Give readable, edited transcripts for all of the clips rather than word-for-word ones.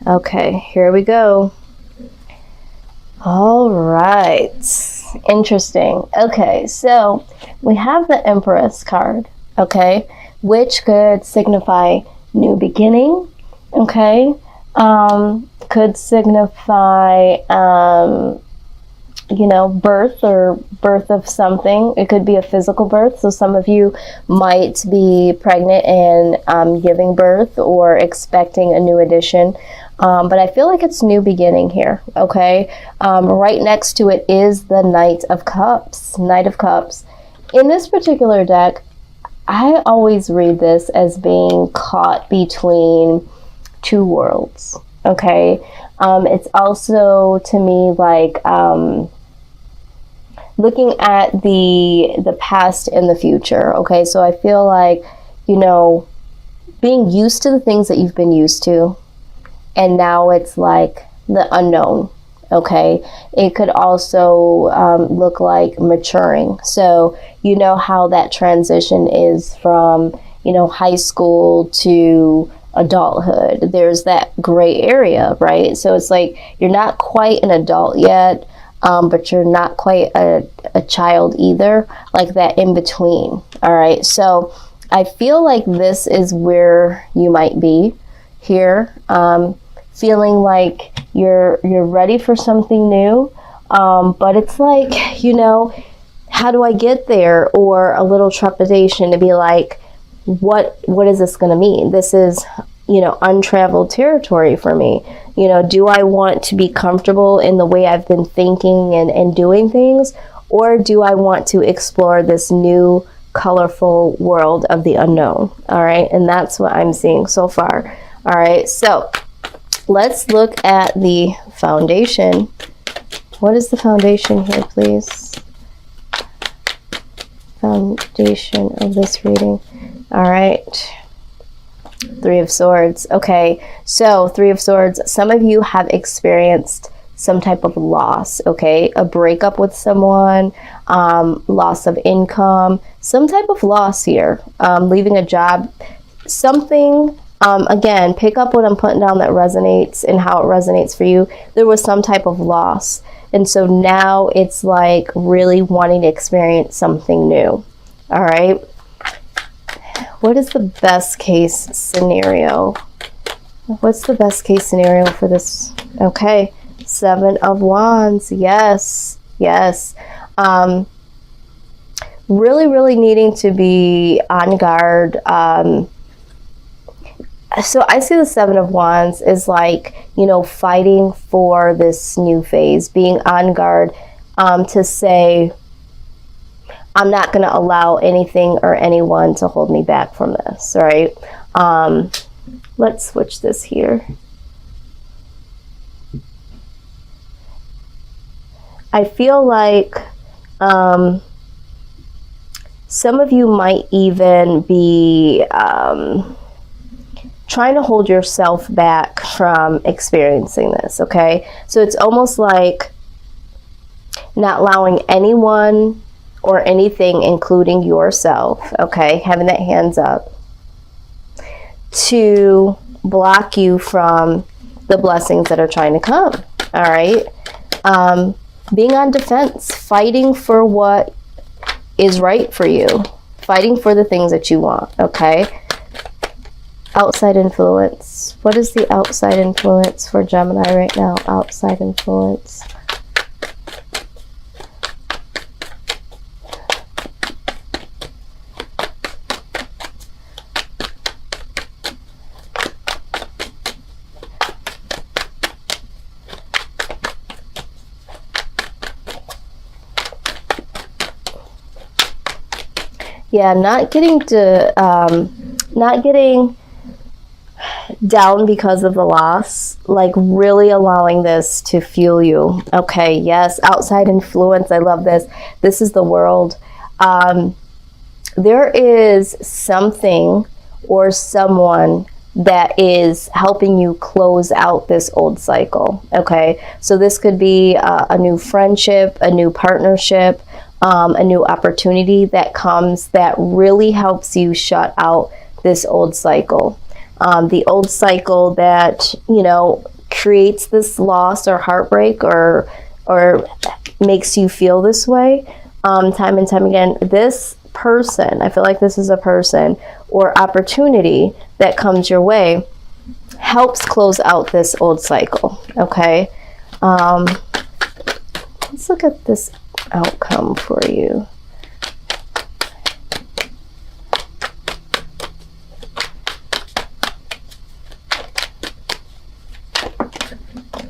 Okay, here we go. All right. Interesting. Okay, so we have the Empress card, okay, which could signify new beginning, okay, could signify, you know, birth or birth of something. It could be a physical birth. So some of you might be pregnant and giving birth or expecting a new addition. But I feel like it's new beginning here, okay? Right next to it is the Knight of Cups. Knight of Cups. In this particular deck, I always read this as being caught between two worlds, okay? It's also, to me, like looking at the past and the future, okay? So I feel like, you know, being used to the things that you've been used to, and now it's like the unknown, okay? It could also look like maturing. So you know how that transition is from, you know, high school to adulthood. There's that gray area, right? So it's like you're not quite an adult yet, but you're not quite a child either, like that in between, all right? So I feel like this is where you might be here, feeling like you're ready for something new, but it's like, you know, how do I get there? Or a little trepidation to be like, what is this going to mean? This is, you know, untraveled territory for me. You know, do I want to be comfortable in the way I've been thinking and doing things? Or do I want to explore this new, colorful world of the unknown? All right. And that's what I'm seeing so far. All right. So let's look at the foundation. What is the foundation here, please? Foundation of this reading. All right. Three of Swords. Okay, so Three of Swords. Some of you have experienced some type of loss, okay? A breakup with someone, loss of income, some type of loss here, leaving a job, something. Again, pick up what I'm putting down that resonates and how it resonates for you. There was some type of loss. And so now it's like really wanting to experience something new. All right. What is the best case scenario? What's the best case scenario for this? Okay. Seven of Wands. Yes. Yes. Really needing to be on guard. So I see the Seven of Wands is like, you know, fighting for this new phase, being on guard, to say, I'm not going to allow anything or anyone to hold me back from this, right? Let's switch this here. I feel like some of you might even be trying to hold yourself back from experiencing this, okay? So it's almost like not allowing anyone or anything, including yourself, okay, having that hands up, to block you from the blessings that are trying to come, all right? Being on defense, fighting for what is right for you, fighting for the things that you want, okay? Outside influence. What is the outside influence for Gemini right now? Outside influence. Yeah, not getting down because of the loss, like really allowing this to fuel you. Okay, yes, outside influence. I love this. This is the world. There is something or someone that is helping you close out this old cycle. Okay, so this could be a new friendship, a new partnership, a new opportunity that comes that really helps you shut out this old cycle. The old cycle that, you know, creates this loss or heartbreak or makes you feel this way time and time again, this person, I feel like this is a person or opportunity that comes your way, helps close out this old cycle. Okay, let's look at this outcome for you.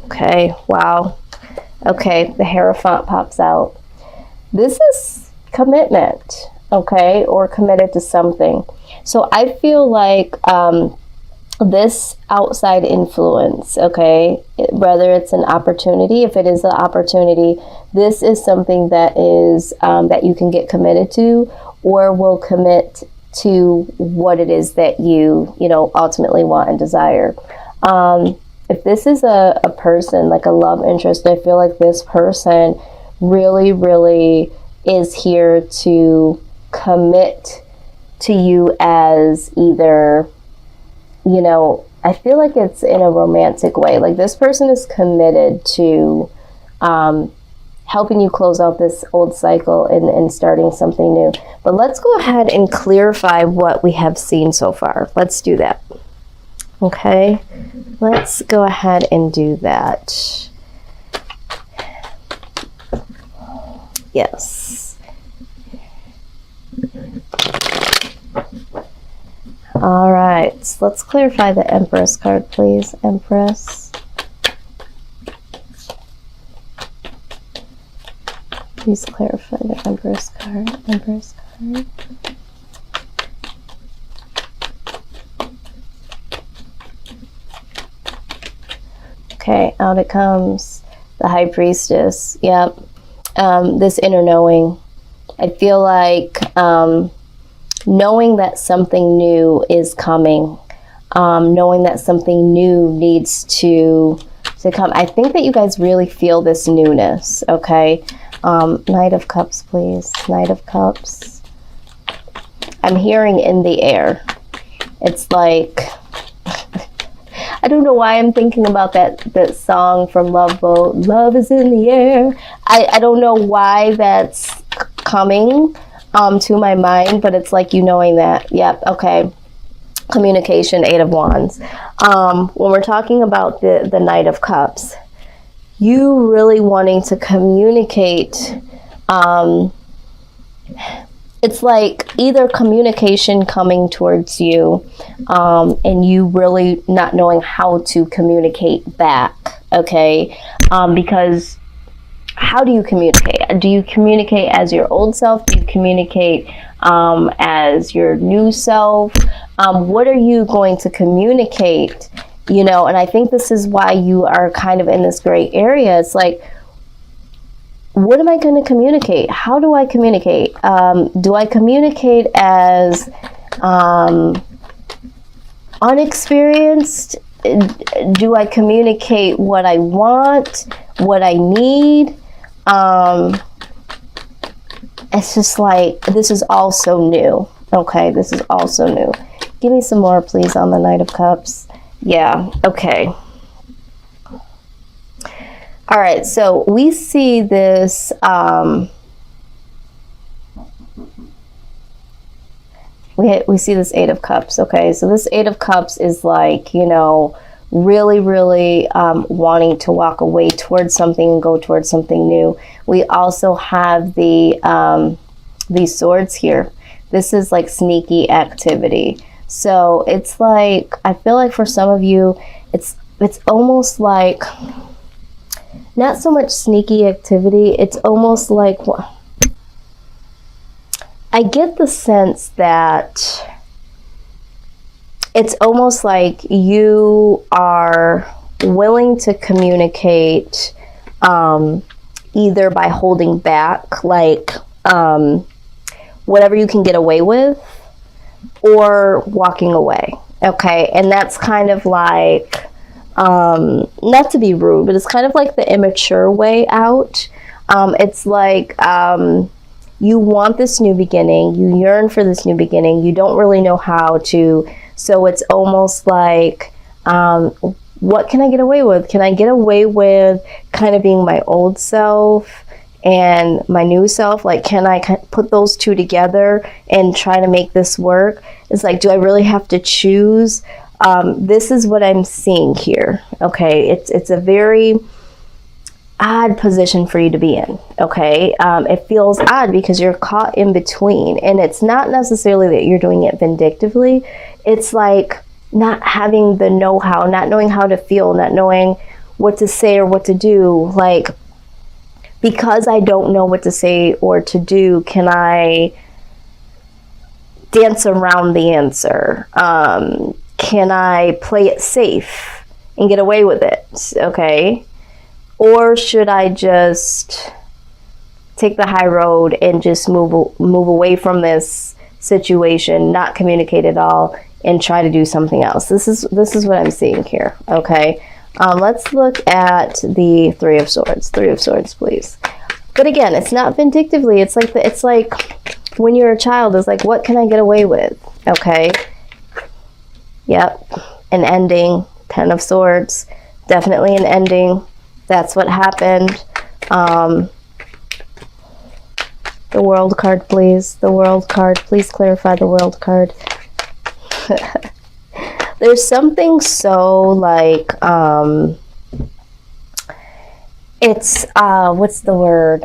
Okay, wow. Okay, the Hierophant pops out. This is commitment, okay, or committed to something. So I feel like this outside influence, okay, whether it's an opportunity, if it is an opportunity, this is something that is that you can get committed to, or will commit to what it is that you ultimately want and desire. If this is a person, like a love interest, I feel like this person really, really is here to commit to you as either, I feel like it's in a romantic way. Like this person is committed to helping you close out this old cycle and starting something new. But let's go ahead and clarify what we have seen so far. Let's do that. Okay, let's go ahead and do that. Yes. All right, so let's clarify the Empress card, please. Empress. Please clarify the Empress card. Empress card. Okay, out it comes. The High Priestess. Yep. This inner knowing. I feel like knowing that something new is coming. Knowing that something new needs to come. I think that you guys really feel this newness. Okay. Knight of Cups, please. Knight of Cups. I'm hearing in the air. It's like... I don't know why I'm thinking about that song from Love Boat. Love is in the air. I don't know why that's coming to my mind, but it's like knowing that. Yep, okay. Communication, Eight of Wands. When we're talking about the Knight of Cups, you really wanting to communicate, it's like either communication coming towards you and you really not knowing how to communicate back, okay? Because how do you communicate? Do you communicate as your old self? Do you communicate as your new self? What are you going to communicate? And I think this is why you are kind of in this gray area. It's like, what am I going to communicate? How do I communicate? Do I communicate as unexperienced? Do I communicate what I want, what I need? It's just like, this is all so new. Okay, this is all so new. Give me some more, please, on the Knight of Cups. Yeah, okay. All right, so we see this, we see this Eight of Cups, okay? So this Eight of Cups is like, really, really wanting to walk away towards something and go towards something new. We also have these swords here. This is like sneaky activity. So it's like, I feel like for some of you, it's almost like, not so much sneaky activity, it's almost like, I get the sense that it's almost like you are willing to communicate either by holding back, like whatever you can get away with, or walking away, okay? And that's kind of like, not to be rude, but it's kind of like the immature way out. It's like you want this new beginning, you yearn for this new beginning, you don't really know how to, so it's almost like what can I get away with? Can I get away with kind of being my old self and my new self? Like, can I put those two together and try to make this work? It's like, do I really have to choose? This is what I'm seeing here. Okay, it's a very odd position for you to be in. Okay, it feels odd because you're caught in between, and it's not necessarily that you're doing it vindictively. It's like not having the know-how, not knowing how to feel, not knowing what to say or what to do. Like, because I don't know what to say or to do, can I dance around the answer? Can I play it safe and get away with it? Okay. Or should I just take the high road and just move away from this situation, not communicate at all, and try to do something else? This is what I'm seeing here. Okay. Let's look at the Three of Swords. Three of Swords, please. But again, it's not vindictively. It's like when you're a child. It's like, what can I get away with? Okay. Yep, an ending. Ten of Swords, definitely an ending. That's what happened. The World card, please. The World card. Please clarify the World card. There's something so like, it's, what's the word?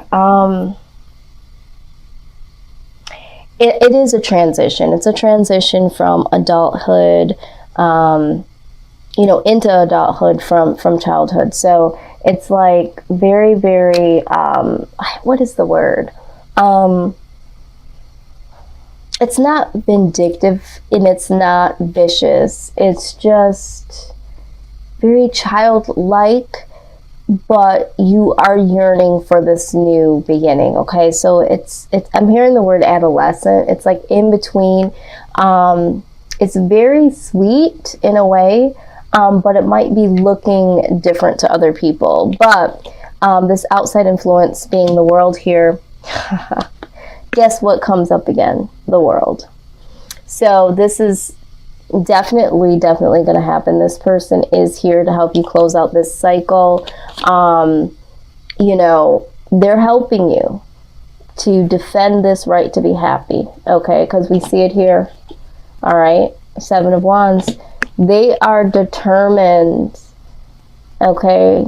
It is a transition. It's a transition from adulthood, you know, into adulthood from childhood. So it's like very, very, what is the word? It's not vindictive and it's not vicious. It's just very childlike, but you are yearning for this new beginning. Okay, so it's I'm hearing the word adolescent. It's like in between. It's very sweet in a way, but it might be looking different to other people. But this outside influence being the world here, guess what comes up again? The world. So this is definitely going to happen. This person is here to help you close out this cycle. You know, they're helping you to defend this right to be happy. Okay, because we see it here. All right, Seven of Wands. They are determined, okay,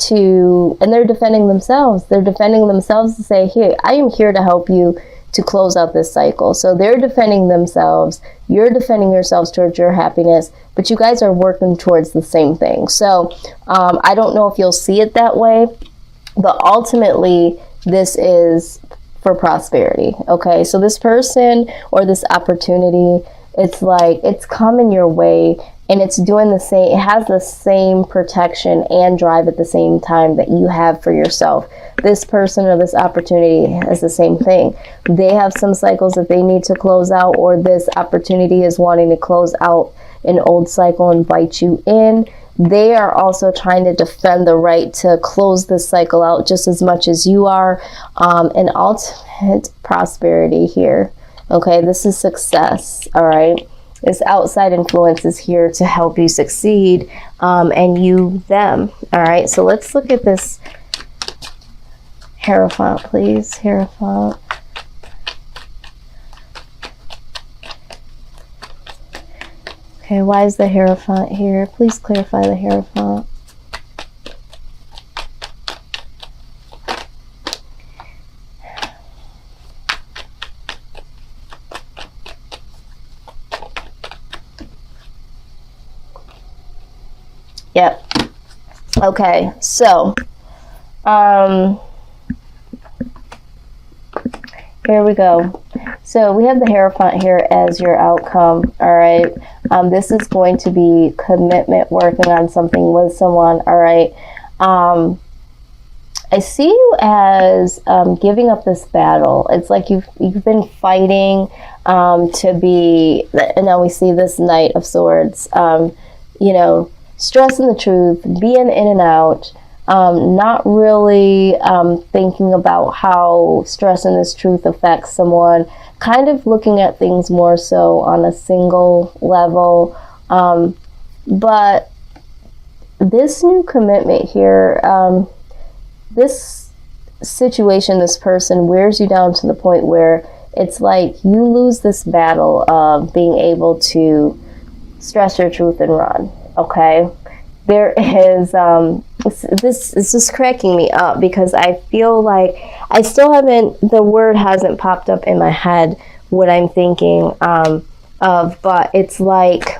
and they're defending themselves. They're defending themselves to say, here, I am here to help you to close out this cycle. So they're defending themselves. You're defending yourselves towards your happiness, but you guys are working towards the same thing. So I don't know if you'll see it that way, but ultimately this is for prosperity. Okay, so this person or this opportunity, it's like it's coming your way, and it's doing the same. It has the same protection and drive at the same time that you have for yourself. This person or this opportunity has the same thing. They have some cycles that they need to close out, or this opportunity is wanting to close out an old cycle and invite you in. They are also trying to defend the right to close this cycle out just as much as you are. An ultimate prosperity here. Okay, this is success. All right. This outside influence is here to help you succeed, and you them. All right, so let's look at this Hierophant, please. Hierophant. Okay, why is the Hierophant here? Please clarify the Hierophant. Yep. Okay, so here we go. So we have the Hierophant here as your outcome. All right. This is going to be commitment, working on something with someone. All right. I see you as giving up this battle. It's like you've been fighting to be, and now we see this Knight of Swords. You know, stressing the truth, being in and out, not really thinking about how stressing this truth affects someone, kind of looking at things more so on a single level. But this new commitment here, this situation, this person wears you down to the point where it's like you lose this battle of being able to stress your truth and run. Okay, there is this is just cracking me up because I feel like I still haven't, the word hasn't popped up in my head what I'm thinking of, but it's like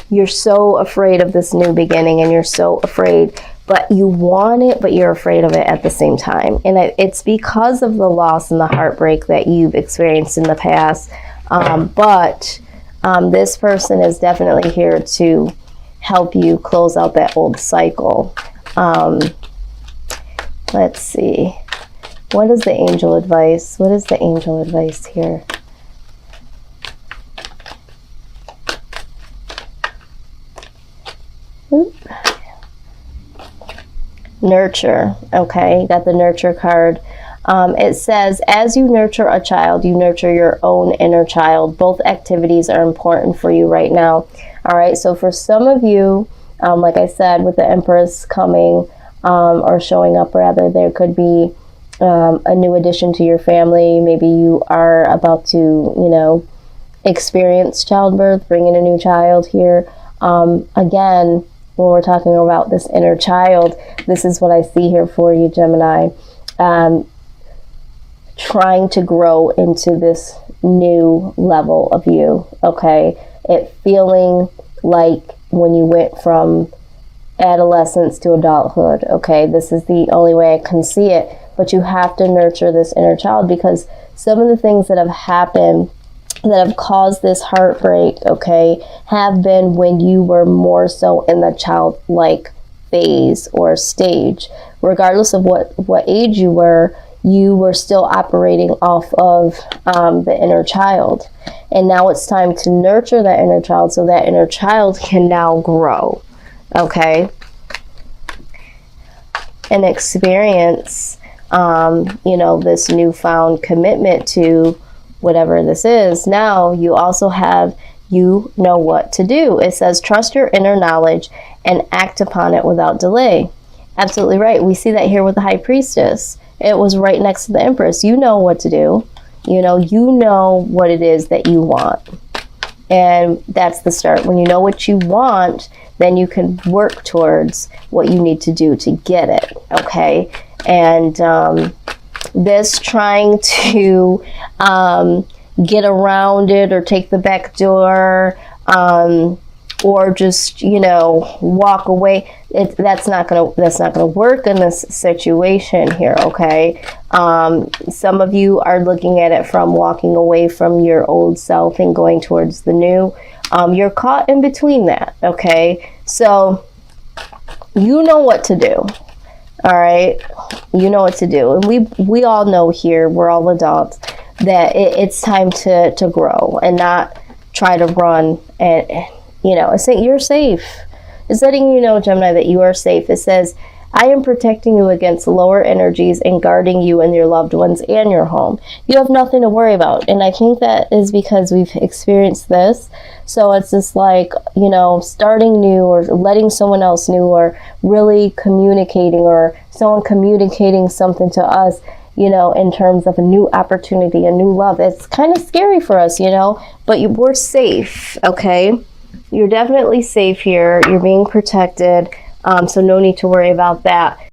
you're so afraid of this new beginning and you're so afraid, but you want it, but you're afraid of it at the same time. And it's because of the loss and the heartbreak that you've experienced in the past. But this person is definitely here to help you close out that old cycle. Let's see. What is the angel advice? What is the angel advice here? Oop. Nurture. Okay, got the nurture card. It says, as you nurture a child, you nurture your own inner child. Both activities are important for you right now. All right, so for some of you, like I said, with the Empress coming or showing up rather, there could be a new addition to your family. Maybe you are about to, you know, experience childbirth, bring in a new child here. Again, when we're talking about this inner child, this is what I see here for you, Gemini. Trying to grow into this new level of you, okay? It feeling like when you went from adolescence to adulthood, okay? This is the only way I can see it, but you have to nurture this inner child because some of the things that have happened that have caused this heartbreak, okay, have been when you were more so in the childlike phase or stage. Regardless of what age you were still operating off of the inner child. And now it's time to nurture that inner child so that inner child can now grow, okay? And experience, you know, this newfound commitment to whatever this is. Now you also have, you know what to do. It says, trust your inner knowledge and act upon it without delay. Absolutely right. We see that here with the High Priestess. It was right next to the Empress. You know what to do. You know what it is that you want. And that's the start. When you know what you want, then you can work towards what you need to do to get it. Okay. And this trying to get around it or take the back door or just, you know, walk away, that's not gonna work in this situation here, okay? Some of you are looking at it from walking away from your old self and going towards the new. You're caught in between that, okay? So you know what to do. All right, you know what to do, and we all know here, we're all adults, that it's time to grow and not try to run. And you know, it's saying you're safe. It's letting you know, Gemini, that you are safe. It says, I am protecting you against lower energies and guarding you and your loved ones and your home. You have nothing to worry about. And I think that is because we've experienced this. So it's just like, you know, starting new or letting someone else new or really communicating or someone communicating something to us, you know, in terms of a new opportunity, a new love. It's kind of scary for us, you know, but we're safe, okay? You're definitely safe here. You're being protected. So no need to worry about that.